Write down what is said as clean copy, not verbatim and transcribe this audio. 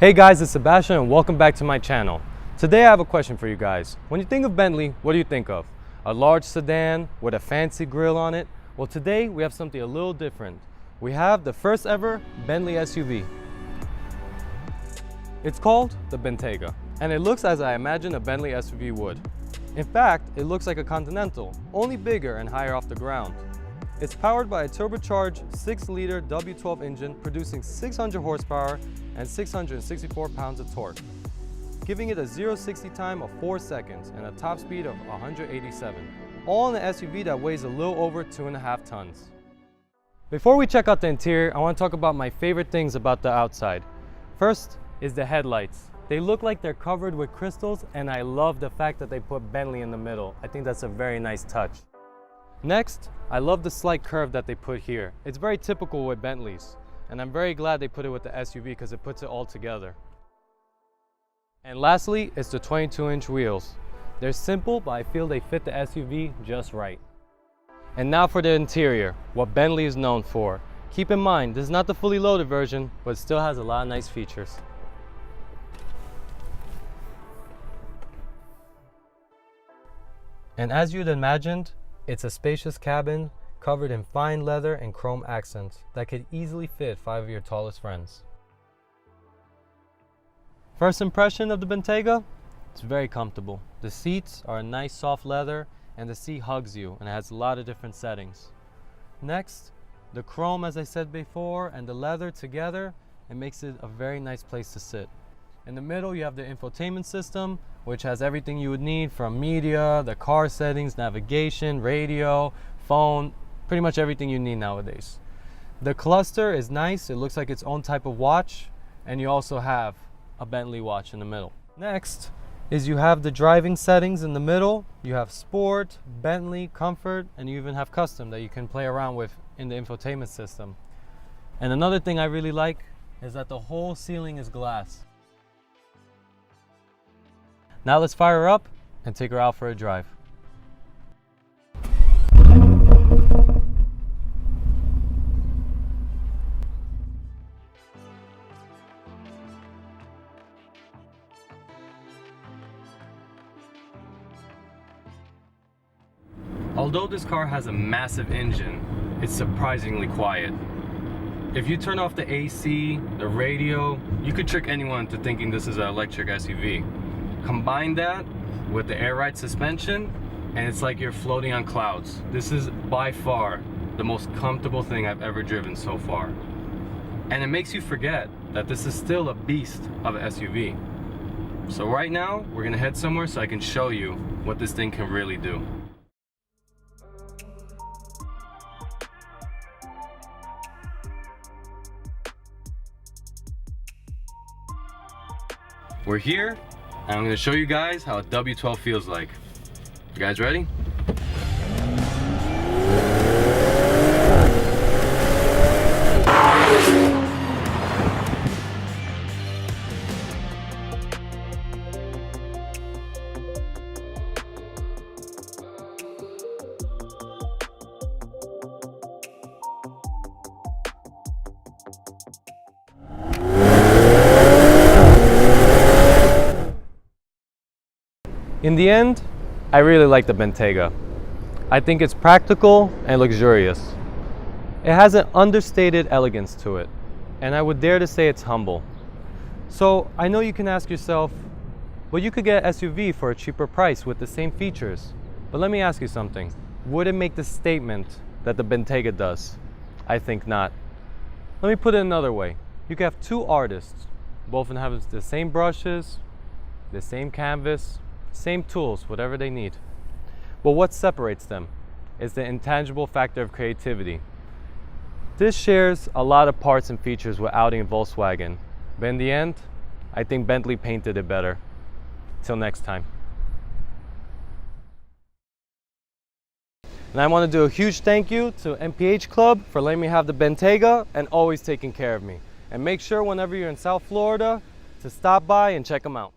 Hey guys, it's Sebastian and welcome back to my channel. Today I have a question for you guys. When you think of Bentley, what do you think of? A large sedan with a fancy grille on it? Well, today we have something a little different. We have the first ever Bentley SUV. It's called the Bentayga, and it looks as I imagine a Bentley SUV would. In fact, it looks like a Continental, only bigger and higher off the ground. It's powered by a turbocharged 6-liter W12 engine producing 600 horsepower and 664 pounds of torque, giving it a 0-60 time of 4 seconds and a top speed of 187, all in an SUV that weighs a little over 2.5 tons. Before we check out the interior, I want to talk about my favorite things about the outside. First is the headlights. They look like they're covered with crystals, and I love the fact that they put Bentley in the middle. I think that's a very nice touch. Next, I love the slight curve that they put here. It's very typical with Bentleys, and I'm very glad they put it with the SUV because it puts it all together. And lastly, it's the 22-inch wheels. They're simple, but I feel they fit the SUV just right. And now for the interior, what Bentley is known for. Keep in mind, this is not the fully loaded version, but it still has a lot of nice features. And as you'd imagined, it's a spacious cabin covered in fine leather and chrome accents that could easily fit 5 of your tallest friends. First impression of the Bentayga? It's very comfortable. The seats are a nice soft leather and the seat hugs you and it has a lot of different settings. Next, the chrome, as I said before, and the leather together, it makes it a very nice place to sit. In the middle, you have the infotainment system, which has everything you would need from media, the car settings, navigation, radio, phone, pretty much everything you need nowadays. The cluster is nice. It looks like its own type of watch, and you also have a Bentley watch in the middle. Next is you have the driving settings in the middle. You have sport, Bentley, comfort, and you even have custom that you can play around with in the infotainment system. And another thing I really like is that the whole ceiling is glass. Now let's fire her up and take her out for a drive. Although this car has a massive engine, it's surprisingly quiet. If you turn off the AC, the radio, you could trick anyone into thinking this is an electric SUV. Combine that with the air ride suspension and it's like you're floating on clouds. This is by far the most comfortable thing I've ever driven so far. And it makes you forget that this is still a beast of an SUV. So right now, we're gonna head somewhere so I can show you what this thing can really do. We're here, and I'm going to show you guys how a W12 feels like. You guys ready? In the end, I really like the Bentayga. I think it's practical and luxurious. It has an understated elegance to it, and I would dare to say it's humble. So I know you can ask yourself, well, you could get an SUV for a cheaper price with the same features. But let me ask you something. Would it make the statement that the Bentayga does? I think not. Let me put it another way. You could have two artists, both of them have the same brushes, the same canvas, same tools, whatever they need. But what separates them is the intangible factor of creativity. This shares a lot of parts and features with Audi and Volkswagen, but in the end, I think Bentley painted it better. Till next time. And I want to do a huge thank you to Mph Club for letting me have the Bentayga and always taking care of me. And make sure whenever you're in South Florida to stop by and check them out.